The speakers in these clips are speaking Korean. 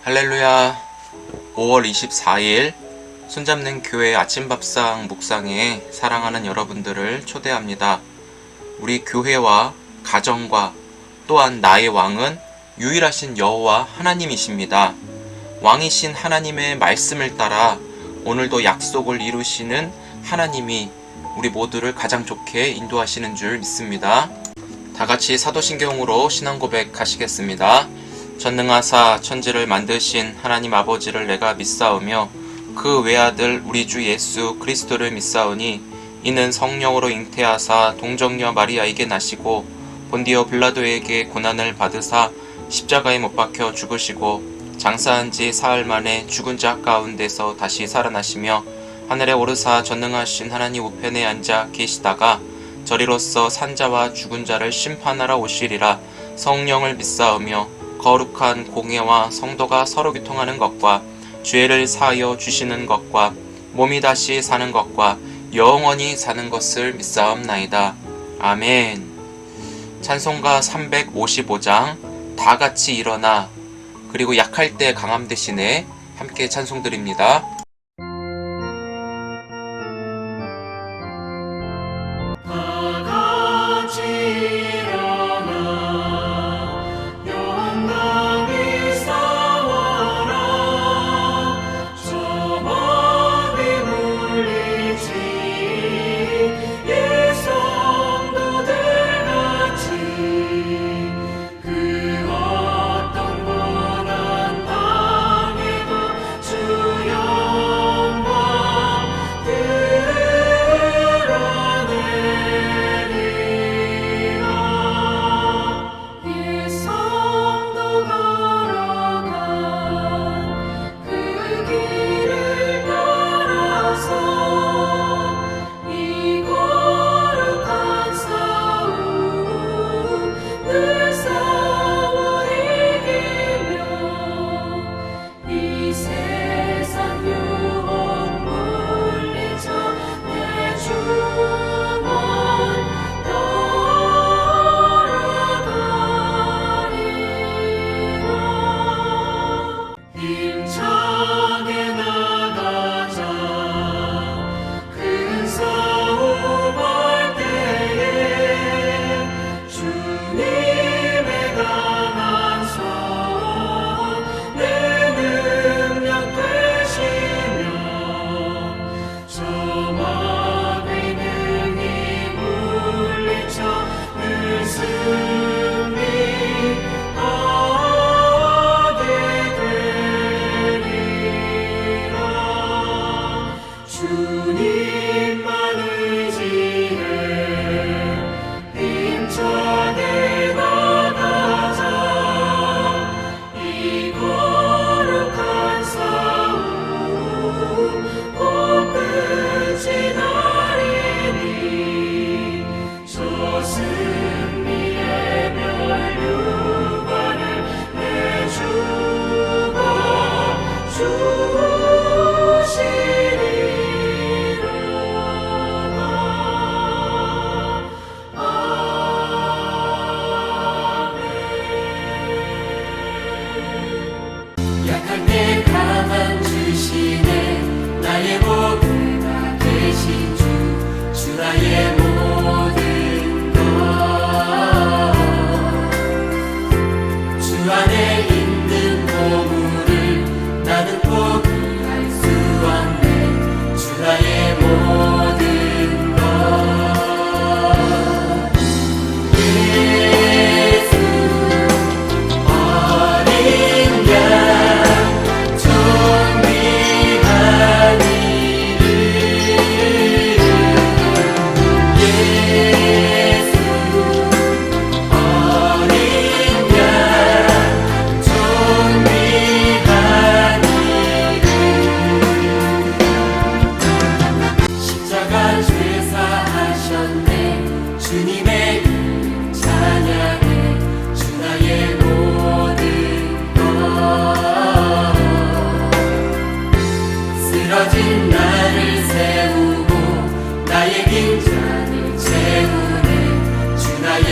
할렐루야. 5월 24일 손잡는 교회 아침밥상 묵상에 사랑하는 여러분들을 초대합니다. 우리 교회와 가정과 또한 나의 왕은 유일하신 여호와 하나님이십니다. 왕이신 하나님의 말씀을 따라 오늘도 약속을 이루시는 하나님이 우리 모두를 가장 좋게 인도하시는 줄 믿습니다. 다같이 사도신경으로 신앙고백 하시겠습니다. 전능하사 천지를 만드신 하나님 아버지를 내가 믿사오며 그 외아들 우리 주 예수 그리스도를 믿사오니 이는 성령으로 잉태하사 동정녀 마리아에게 나시고 본디오 빌라도에게 고난을 받으사 십자가에 못 박혀 죽으시고 장사한 지 사흘 만에 죽은 자 가운데서 다시 살아나시며 하늘에 오르사 전능하신 하나님 우편에 앉아 계시다가 저리로서 산자와 죽은 자를 심판하러 오시리라. 성령을 믿사오며 거룩한 공예와 성도가 서로 교통하는 것과 죄를 사하여 주시는 것과 몸이 다시 사는 것과 영원히 사는 것을 믿사옵나이다. 아멘. 찬송가 355장 다같이 일어나 그리고 약할 때 강함 대신에 함께 찬송드립니다.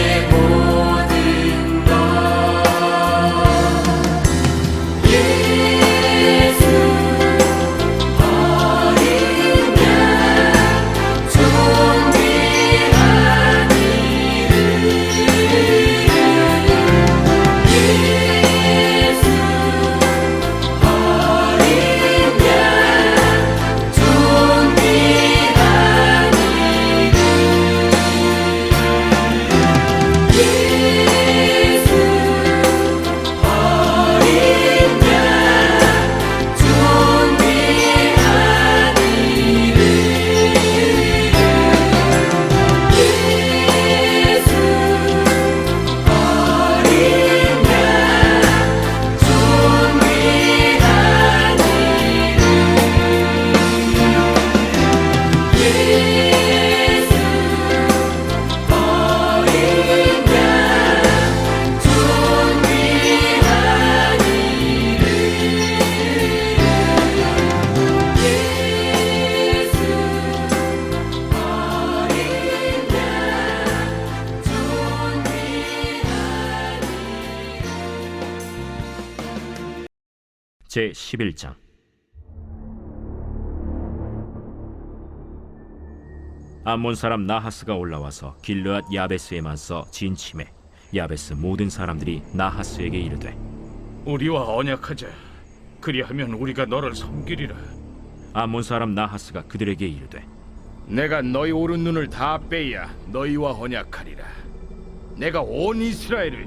모든 것 제 11장. 암몬 사람 나하스가 올라와서 길르앗 야베스에 맞서 진침해 야베스 모든 사람들이 나하스에게 이르되, 우리와 언약하자. 그리하면 우리가 너를 섬기리라. 암몬 사람 나하스가 그들에게 이르되, 내가 너희 오른 눈을 다 빼야 너희와 언약하리라. 내가 온 이스라엘을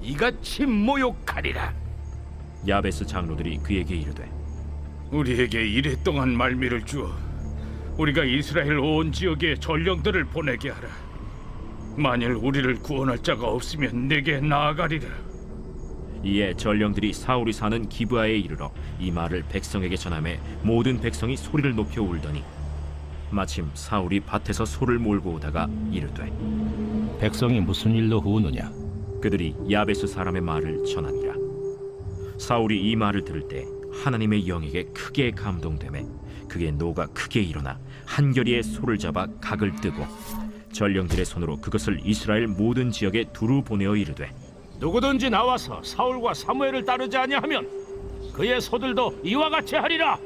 이같이 모욕하리라. 야베스 장로들이 그에게 이르되, 우리에게 이래 동안 말미를 주어 우리가 이스라엘 온 지역에 전령들을 보내게 하라. 만일 우리를 구원할 자가 없으면 내게 나아가리라. 이에 전령들이 사울이 사는 기브아에 이르러 이 말을 백성에게 전하매 모든 백성이 소리를 높여 울더니 마침 사울이 밭에서 소를 몰고 오다가 이르되, 백성이 무슨 일로 우느냐? 그들이 야베스 사람의 말을 전하니라. 사울이 이 말을 들을 때 하나님의 영에게 크게 감동되매 그의 노가 크게 일어나 한결이의 소를 잡아 각을 뜨고 전령들의 손으로 그것을 이스라엘 모든 지역에 두루 보내어 이르되, 누구든지 나와서 사울과 사무엘을 따르지 아니하면 그의 소들도 이와 같이 하리라.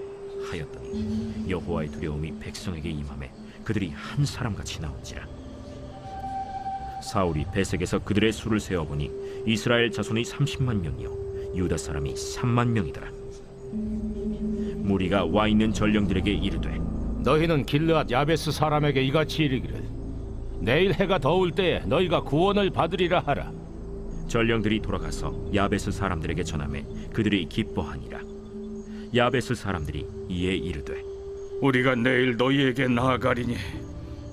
하였더니 여호와의 두려움이 백성에게 임하매 그들이 한 사람같이 나온지라. 사울이 베색에서 그들의 수를 세어보니 이스라엘 자손이 30만 명이요 유다 사람이 3만 명이더라. 무리가 와 있는 전령들에게 이르되, 너희는 길르앗 야베스 사람에게 이같이 이르기를, 내일 해가 더울 때에 너희가 구원을 받으리라 하라. 전령들이 돌아가서 야베스 사람들에게 전하매 그들이 기뻐하니라. 야베스 사람들이 이에 이르되, 우리가 내일 너희에게 나아가리니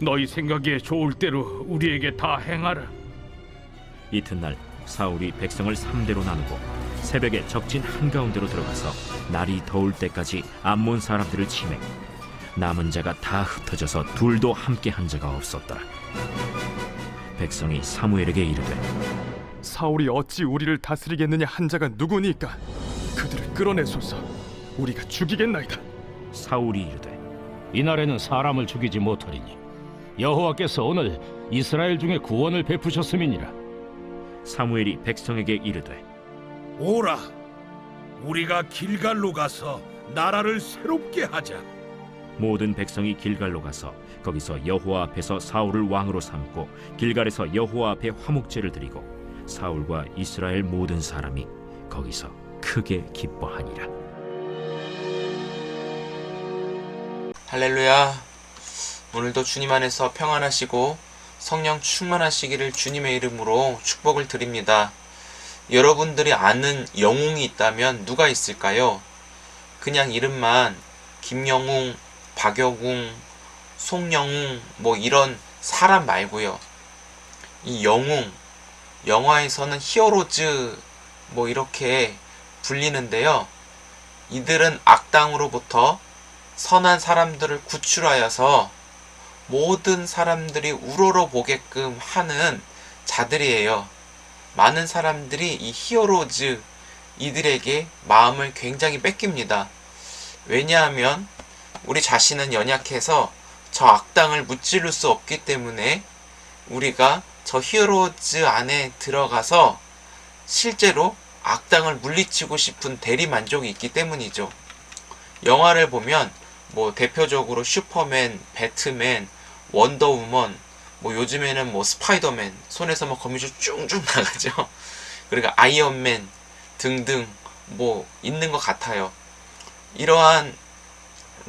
너희 생각에 좋을 대로 우리에게 다 행하라. 이튿날 사울이 백성을 3대로 나누고 새벽에 적진 한가운데로 들어가서 날이 더울 때까지 암몬 사람들을 치매 남은 자가 다 흩어져서 둘도 함께 한 자가 없었더라. 백성이 사무엘에게 이르되, 사울이 어찌 우리를 다스리겠느냐 한 자가 누구니까? 그들을 끌어내소서. 우리가 죽이겠나이다. 사울이 이르되, 이날에는 사람을 죽이지 못하리니 여호와께서 오늘 이스라엘 중에 구원을 베푸셨음이니라. 사무엘이 백성에게 이르되, 오라, 우리가 길갈로 가서 나라를 새롭게 하자. 모든 백성이 길갈로 가서 거기서 여호와 앞에서 사울을 왕으로 삼고 길갈에서 여호와 앞에 화목제를 드리고 사울과 이스라엘 모든 사람이 거기서 크게 기뻐하니라. 할렐루야. 오늘도 주님 안에서 평안하시고 성령 충만하시기를 주님의 이름으로 축복을 드립니다. 여러분들이 아는 영웅이 있다면 누가 있을까요? 그냥 이름만 김영웅, 박영웅, 송영웅 뭐 이런 사람 말고요. 이 영웅, 영화에서는 히어로즈 뭐 이렇게 불리는데요. 이들은 악당으로부터 선한 사람들을 구출하여서 모든 사람들이 우러러 보게끔 하는 자들이에요. 많은 사람들이 이 히어로즈 이들에게 마음을 굉장히 뺏깁니다. 왜냐하면 우리 자신은 연약해서 저 악당을 무찌를 수 없기 때문에 우리가 저 히어로즈 안에 들어가서 실제로 악당을 물리치고 싶은 대리만족이 있기 때문이죠. 영화를 보면 뭐 대표적으로 슈퍼맨, 배트맨, 원더우먼, 뭐 요즘에는 뭐 스파이더맨 손에서 막 거미줄 쭉 나가죠. 그리고 아이언맨 등등 뭐 있는 것 같아요. 이러한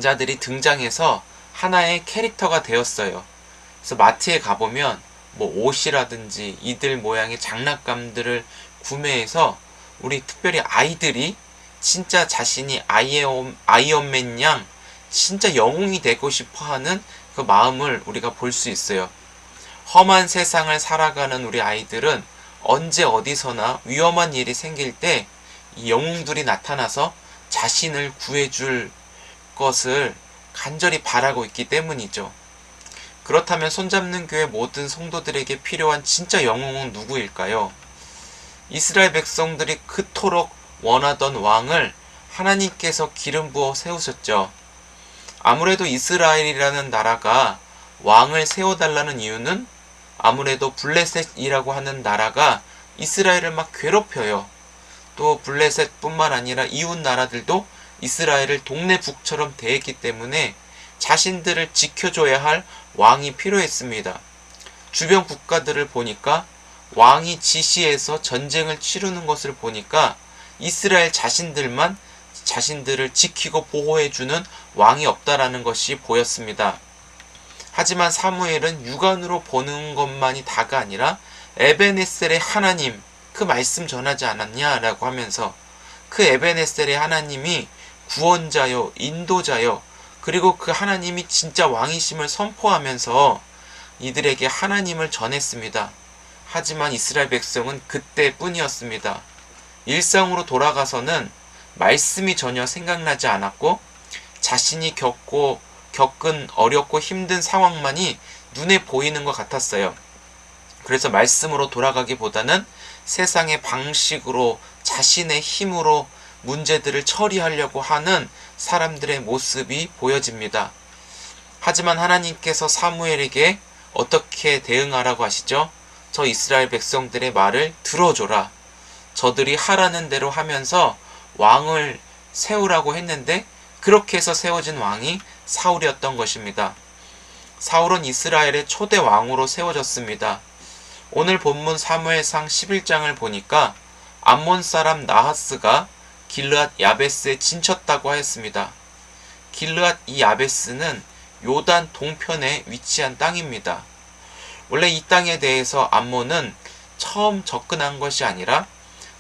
자들이 등장해서 하나의 캐릭터가 되었어요. 그래서 마트에 가보면 뭐 옷이라든지 이들 모양의 장난감들을 구매해서 우리 특별히 아이들이 진짜 자신이 아이언맨 양 진짜 영웅이 되고 싶어 하는 그 마음을 우리가 볼 수 있어요. 험한 세상을 살아가는 우리 아이들은 언제 어디서나 위험한 일이 생길 때 이 영웅들이 나타나서 자신을 구해줄 것을 간절히 바라고 있기 때문이죠. 그렇다면 손잡는 교회 모든 성도들에게 필요한 진짜 영웅은 누구일까요? 이스라엘 백성들이 그토록 원하던 왕을 하나님께서 기름 부어 세우셨죠. 아무래도 이스라엘이라는 나라가 왕을 세워달라는 이유는 아무래도 블레셋이라고 하는 나라가 이스라엘을 막 괴롭혀요. 또 블레셋뿐만 아니라 이웃 나라들도 이스라엘을 동네 북처럼 대했기 때문에 자신들을 지켜줘야 할 왕이 필요했습니다. 주변 국가들을 보니까 왕이 지시해서 전쟁을 치르는 것을 보니까 이스라엘 자신들만 자신들을 지키고 보호해주는 왕이 없다라는 것이 보였습니다. 하지만 사무엘은 육안으로 보는 것만이 다가 아니라 에벤에셀의 하나님, 그 말씀 전하지 않았냐라고 하면서 그 에벤에셀의 하나님이 구원자요, 인도자요, 그리고 그 하나님이 진짜 왕이심을 선포하면서 이들에게 하나님을 전했습니다. 하지만 이스라엘 백성은 그때뿐이었습니다. 일상으로 돌아가서는 말씀이 전혀 생각나지 않았고 자신이 겪은 어렵고 힘든 상황만이 눈에 보이는 것 같았어요. 그래서 말씀으로 돌아가기보다는 세상의 방식으로 자신의 힘으로 문제들을 처리하려고 하는 사람들의 모습이 보여집니다. 하지만 하나님께서 사무엘에게 어떻게 대응하라고 하시죠? 저 이스라엘 백성들의 말을 들어줘라. 저들이 하라는 대로 하면서 왕을 세우라고 했는데 그렇게 해서 세워진 왕이 사울이었던 것입니다. 사울은 이스라엘의 초대 왕으로 세워졌습니다. 오늘 본문 사무엘상 11장을 보니까 암몬 사람 나하스가 길르앗 야베스에 진쳤다고 하였습니다. 길르앗 이 야베스는 요단 동편에 위치한 땅입니다. 원래 이 땅에 대해서 암몬은 처음 접근한 것이 아니라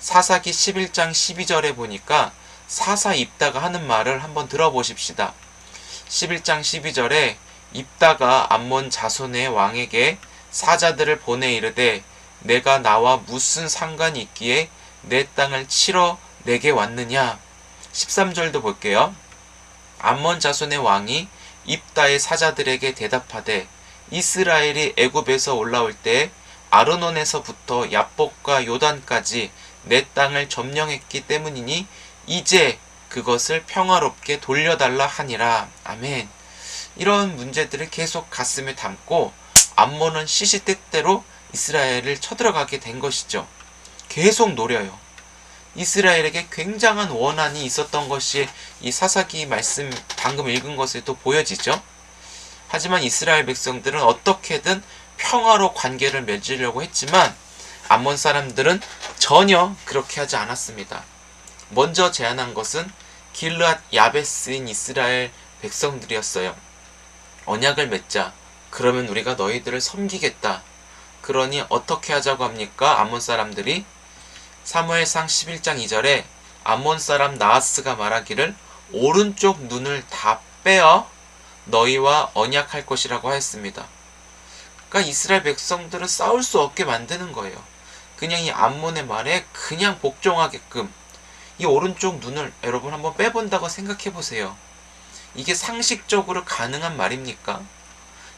사사기 11장 12절에 보니까 사사 입다가 하는 말을 한번 들어보십시다. 11장 12절에 입다가 암몬 자손의 왕에게 사자들을 보내 이르되 내가 나와 무슨 상관이 있기에 내 땅을 치러 내게 왔느냐. 13절도 볼게요. 암몬 자손의 왕이 입다의 사자들에게 대답하되 이스라엘이 애굽에서 올라올 때 아르논에서부터 야복과 요단까지 내 땅을 점령했기 때문이니 이제 그것을 평화롭게 돌려달라 하니라. 아멘. 이런 문제들을 계속 가슴에 담고 암몬은 시시때때로 이스라엘을 쳐들어가게 된 것이죠. 계속 노려요. 이스라엘에게 굉장한 원한이 있었던 것이 이 사사기 말씀 방금 읽은 것에도 보여지죠. 하지만 이스라엘 백성들은 어떻게든 평화로 관계를 맺으려고 했지만 암몬 사람들은 전혀 그렇게 하지 않았습니다. 먼저 제안한 것은 길르앗 야베스인 이스라엘 백성들이었어요. 언약을 맺자. 그러면 우리가 너희들을 섬기겠다. 그러니 어떻게 하자고 합니까? 암몬 사람들이 사무엘상 11장 2절에 암몬 사람 나하스가 말하기를 오른쪽 눈을 다 빼어 너희와 언약할 것이라고 하였습니다. 그러니까 이스라엘 백성들은 싸울 수 없게 만드는 거예요. 그냥 이 암몬의 말에 그냥 복종하게끔 이 오른쪽 눈을 여러분 한번 빼본다고 생각해 보세요. 이게 상식적으로 가능한 말입니까?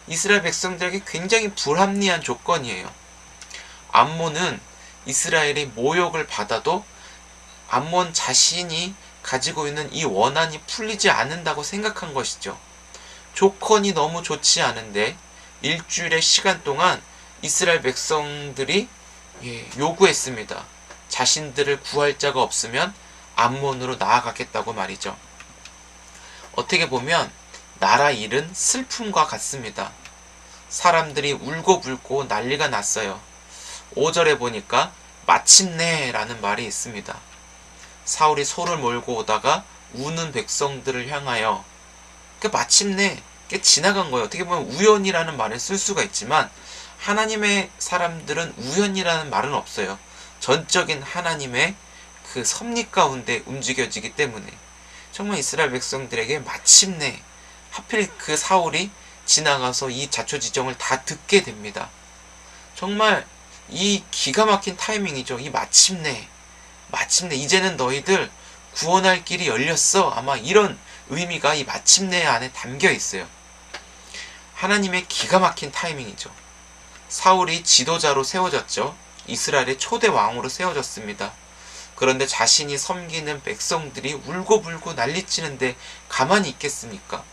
이스라엘 백성들에게 굉장히 불합리한 조건이에요. 암몬은 이스라엘이 모욕을 받아도 암몬 자신이 가지고 있는 이 원한이 풀리지 않는다고 생각한 것이죠. 조건이 너무 좋지 않은데 일주일의 시간 동안 이스라엘 백성들이 요구했습니다. 자신들을 구할 자가 없으면 암몬으로 나아가겠다고 말이죠. 어떻게 보면 나라 일은 슬픔과 같습니다. 사람들이 울고불고 난리가 났어요. 5절에 보니까 마침내 라는 말이 있습니다. 사울이 소를 몰고 오다가 우는 백성들을 향하여 마침내 지나간 거예요. 어떻게 보면 우연이라는 말을 쓸 수가 있지만 하나님의 사람들은 우연이라는 말은 없어요. 전적인 하나님의 그 섭리 가운데 움직여지기 때문에 정말 이스라엘 백성들에게 마침내 하필 그 사울이 지나가서 이 자초지정을 다 듣게 됩니다. 정말 이 기가 막힌 타이밍이죠. 이 마침내 이제는 너희들 구원할 길이 열렸어. 아마 이런 의미가 이 마침내 안에 담겨 있어요. 하나님의 기가 막힌 타이밍이죠. 사울이 지도자로 세워졌죠. 이스라엘의 초대 왕으로 세워졌습니다. 그런데 자신이 섬기는 백성들이 울고불고 난리치는데 가만히 있겠습니까?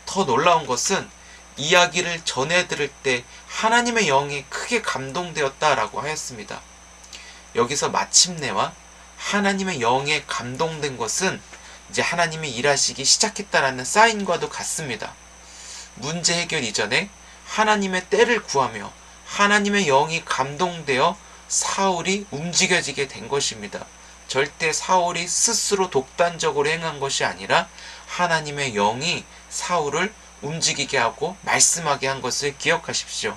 더 놀라운 것은 이야기를 전해 들을 때 하나님의 영이 크게 감동되었다라고 하였습니다. 여기서 마침내와 하나님의 영에 감동된 것은 이제 하나님이 일하시기 시작했다라는 사인과도 같습니다. 문제 해결 이전에 하나님의 때를 구하며 하나님의 영이 감동되어 사울이 움직여지게 된 것입니다. 절대 사울이 스스로 독단적으로 행한 것이 아니라 하나님의 영이 사울을 움직이게 하고 말씀하게 한 것을 기억하십시오.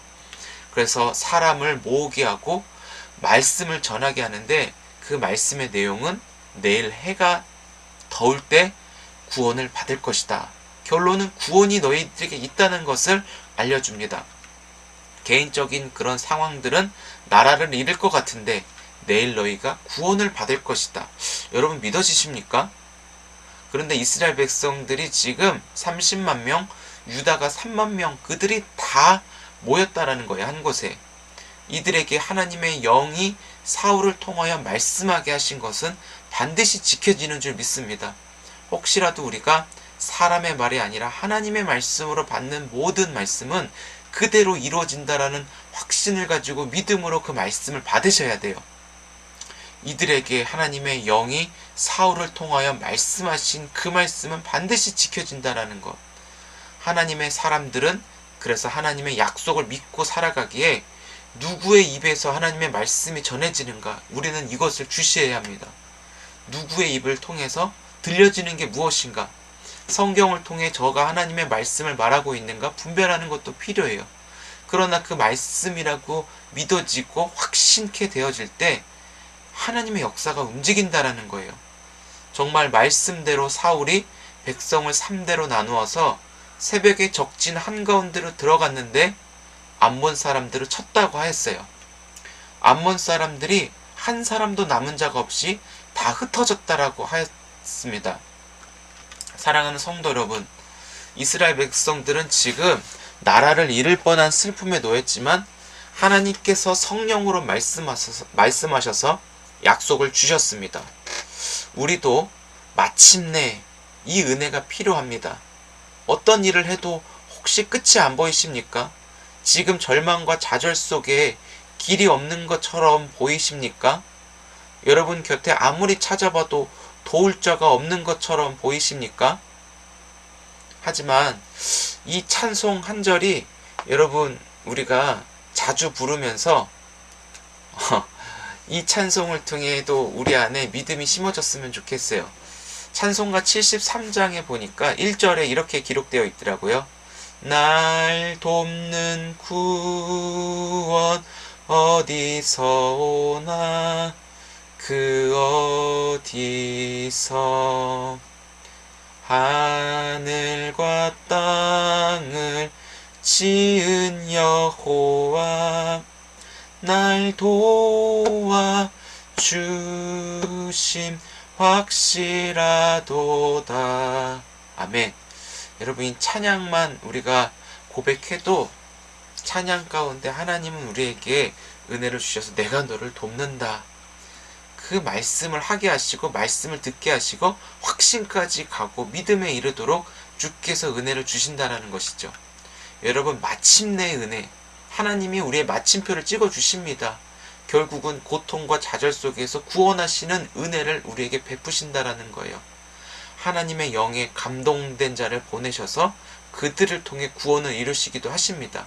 그래서 사람을 모으게 하고 말씀을 전하게 하는데 그 말씀의 내용은 내일 해가 더울 때 구원을 받을 것이다. 결론은 구원이 너희들에게 있다는 것을 알려줍니다. 개인적인 그런 상황들은 나라를 잃을 것 같은데 내일 너희가 구원을 받을 것이다. 여러분 믿어지십니까? 그런데 이스라엘 백성들이 지금 30만 명, 유다가 3만 명, 그들이 다 모였다라는 거예요. 한 곳에. 이들에게 하나님의 영이 사울을 통하여 말씀하게 하신 것은 반드시 지켜지는 줄 믿습니다. 혹시라도 우리가 사람의 말이 아니라 하나님의 말씀으로 받는 모든 말씀은 그대로 이루어진다라는 확신을 가지고 믿음으로 그 말씀을 받으셔야 돼요. 이들에게 하나님의 영이 사울을 통하여 말씀하신 그 말씀은 반드시 지켜진다라는 것. 하나님의 사람들은 그래서 하나님의 약속을 믿고 살아가기에 누구의 입에서 하나님의 말씀이 전해지는가? 우리는 이것을 주시해야 합니다. 누구의 입을 통해서 들려지는 게 무엇인가? 성경을 통해 저가 하나님의 말씀을 말하고 있는가 분별하는 것도 필요해요. 그러나 그 말씀이라고 믿어지고 확신케 되어질 때 하나님의 역사가 움직인다라는 거예요. 정말 말씀대로 사울이 백성을 3대로 나누어서 새벽에 적진 한가운데로 들어갔는데 암몬 사람들을 쳤다고 하였어요. 암몬 사람들이 한 사람도 남은 자가 없이 다 흩어졌다라고 하였습니다. 사랑하는 성도 여러분, 이스라엘 백성들은 지금 나라를 잃을 뻔한 슬픔에 놓였지만 하나님께서 성령으로 말씀하셔서 약속을 주셨습니다. 우리도 마침내 이 은혜가 필요합니다. 어떤 일을 해도 혹시 끝이 안 보이십니까? 지금 절망과 좌절 속에 길이 없는 것처럼 보이십니까? 여러분 곁에 아무리 찾아봐도 도울 자가 없는 것처럼 보이십니까? 하지만 이 찬송 한 절이 여러분 우리가 자주 부르면서 이 찬송을 통해도 우리 안에 믿음이 심어졌으면 좋겠어요. 찬송가 73장에 보니까 1절에 이렇게 기록되어 있더라고요. 날 돕는 구원 어디서 오나 그 어디서 하늘과 땅을 지은 여호와 날 도와 주심 확실하도다. 아멘. 여러분 이 찬양만 우리가 고백해도 찬양 가운데 하나님은 우리에게 은혜를 주셔서 내가 너를 돕는다. 그 말씀을 하게 하시고 말씀을 듣게 하시고 확신까지 가고 믿음에 이르도록 주께서 은혜를 주신다는 것이죠. 여러분 마침내 은혜, 하나님이 우리의 마침표를 찍어 주십니다. 결국은 고통과 좌절 속에서 구원하시는 은혜를 우리에게 베푸신다라는 거예요. 하나님의 영에 감동된 자를 보내셔서 그들을 통해 구원을 이루시기도 하십니다.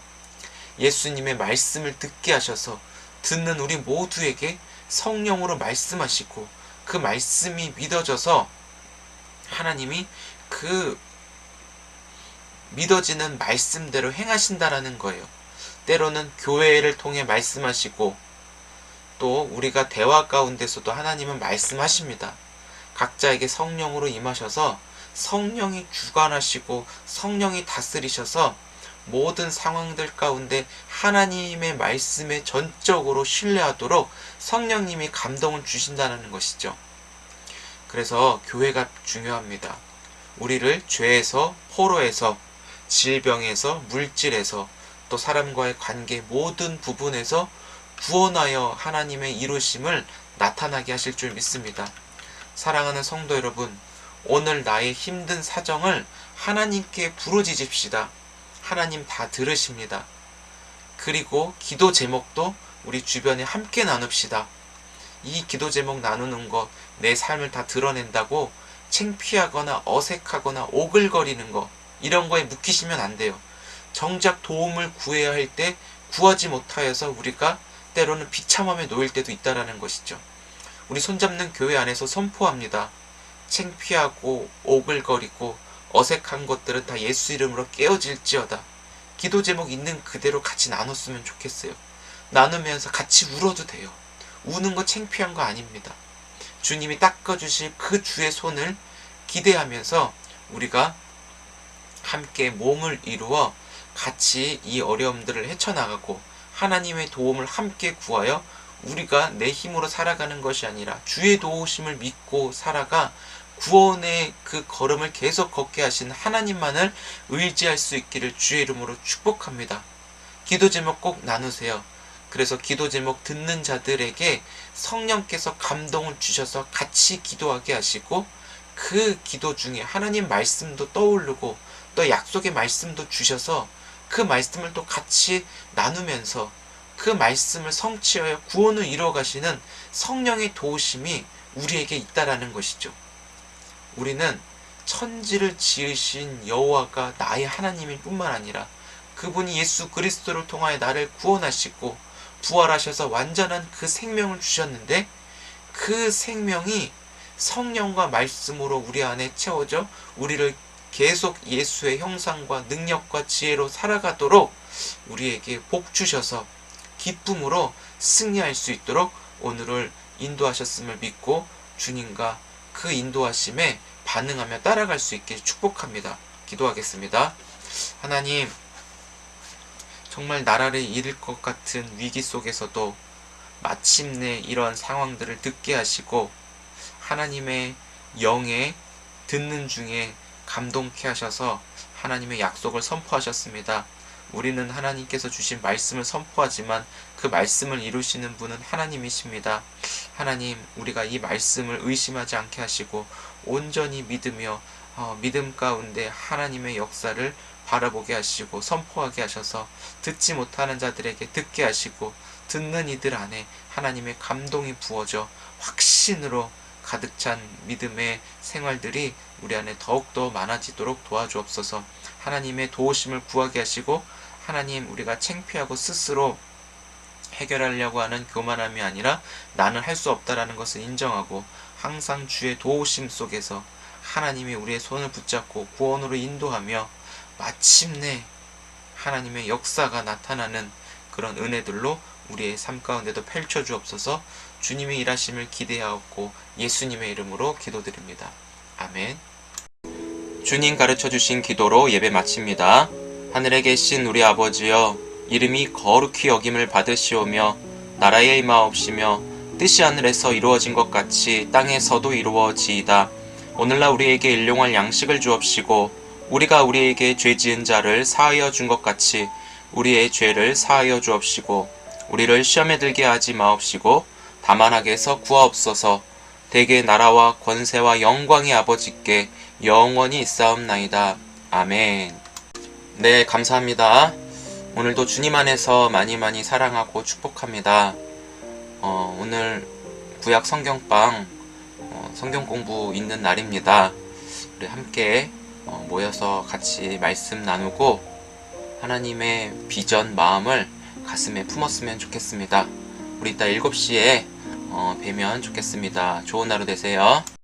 예수님의 말씀을 듣게 하셔서 듣는 우리 모두에게 성령으로 말씀하시고 그 말씀이 믿어져서 하나님이 그 믿어지는 말씀대로 행하신다라는 거예요. 때로는 교회를 통해 말씀하시고 또 우리가 대화 가운데서도 하나님은 말씀하십니다. 각자에게 성령으로 임하셔서 성령이 주관하시고 성령이 다스리셔서 모든 상황들 가운데 하나님의 말씀에 전적으로 신뢰하도록 성령님이 감동을 주신다는 것이죠. 그래서 교회가 중요합니다. 우리를 죄에서, 포로에서, 질병에서, 물질에서, 또 사람과의 관계 모든 부분에서 구원하여 하나님의 이루심을 나타나게 하실 줄 믿습니다. 사랑하는 성도 여러분, 오늘 나의 힘든 사정을 하나님께 부르짖읍시다. 하나님 다 들으십니다. 그리고 기도 제목도 우리 주변에 함께 나눕시다. 이 기도 제목 나누는 거 내 삶을 다 드러낸다고 창피하거나 어색하거나 오글거리는 거 이런 거에 묵히시면 안 돼요. 정작 도움을 구해야 할 때 구하지 못하여서 우리가 때로는 비참함에 놓일 때도 있다라는 것이죠. 우리 손잡는 교회 안에서 선포합니다. 창피하고 오글거리고 어색한 것들은 다 예수 이름으로 깨어질지어다. 기도 제목 있는 그대로 같이 나눴으면 좋겠어요. 나누면서 같이 울어도 돼요. 우는 거 창피한 거 아닙니다. 주님이 닦아주실 그 주의 손을 기대하면서 우리가 함께 몸을 이루어 같이 이 어려움들을 헤쳐나가고 하나님의 도움을 함께 구하여 우리가 내 힘으로 살아가는 것이 아니라 주의 도우심을 믿고 살아가 구원의 그 걸음을 계속 걷게 하신 하나님만을 의지할 수 있기를 주의 이름으로 축복합니다. 기도 제목 꼭 나누세요. 그래서 기도 제목 듣는 자들에게 성령께서 감동을 주셔서 같이 기도하게 하시고 그 기도 중에 하나님 말씀도 떠오르고 또 약속의 말씀도 주셔서 그 말씀을 또 같이 나누면서 그 말씀을 성취하여 구원을 이루어가시는 성령의 도우심이 우리에게 있다라는 것이죠. 우리는 천지를 지으신 여호와가 나의 하나님일 뿐만 아니라 그분이 예수 그리스도를 통하여 나를 구원하시고 부활하셔서 완전한 그 생명을 주셨는데 그 생명이 성령과 말씀으로 우리 안에 채워져 우리를 계속 예수의 형상과 능력과 지혜로 살아가도록 우리에게 복 주셔서 기쁨으로 승리할 수 있도록 오늘을 인도하셨음을 믿고 주님과 그 인도하심에 반응하며 따라갈 수 있게 축복합니다. 기도하겠습니다. 하나님, 정말 나라를 잃을 것 같은 위기 속에서도 마침내 이런 상황들을 듣게 하시고 하나님의 영에 듣는 중에 감동케 하셔서 하나님의 약속을 선포하셨습니다. 우리는 하나님께서 주신 말씀을 선포하지만 그 말씀을 이루시는 분은 하나님이십니다. 하나님, 우리가 이 말씀을 의심하지 않게 하시고 온전히 믿으며 믿음 가운데 하나님의 역사를 바라보게 하시고 선포하게 하셔서 듣지 못하는 자들에게 듣게 하시고 듣는 이들 안에 하나님의 감동이 부어져 확신으로 가득 찬 믿음의 생활들이 우리 안에 더욱더 많아지도록 도와주옵소서. 하나님의 도우심을 구하게 하시고 하나님, 우리가 창피하고 스스로 해결하려고 하는 교만함이 아니라 나는 할 수 없다라는 것을 인정하고 항상 주의 도우심 속에서 하나님이 우리의 손을 붙잡고 구원으로 인도하며 마침내 하나님의 역사가 나타나는 그런 은혜들로 우리의 삶 가운데도 펼쳐주옵소서. 주님의 일하심을 기대하옵고 예수님의 이름으로 기도드립니다. 아멘. 주님 가르쳐주신 기도로 예배 마칩니다. 하늘에 계신 우리 아버지여, 이름이 거룩히 여김을 받으시오며 나라에 임하옵시며 뜻이 하늘에서 이루어진 것 같이 땅에서도 이루어지이다. 오늘날 우리에게 일용할 양식을 주옵시고 우리가 우리에게 죄 지은 자를 사하여 준 것 같이 우리의 죄를 사하여 주옵시고 우리를 시험에 들게 하지 마옵시고 다만 악에서 구하옵소서. 대개 나라와 권세와 영광이 아버지께 영원히 있사옵나이다. 아멘. 네, 감사합니다. 오늘도 주님 안에서 많이 사랑하고 축복합니다. 오늘 구약 성경방 성경 공부 있는 날입니다. 우리 함께 모여서 같이 말씀 나누고 하나님의 비전 마음을 가슴에 품었으면 좋겠습니다. 우리 이따 7시에 뵈면 좋겠습니다. 좋은 하루 되세요.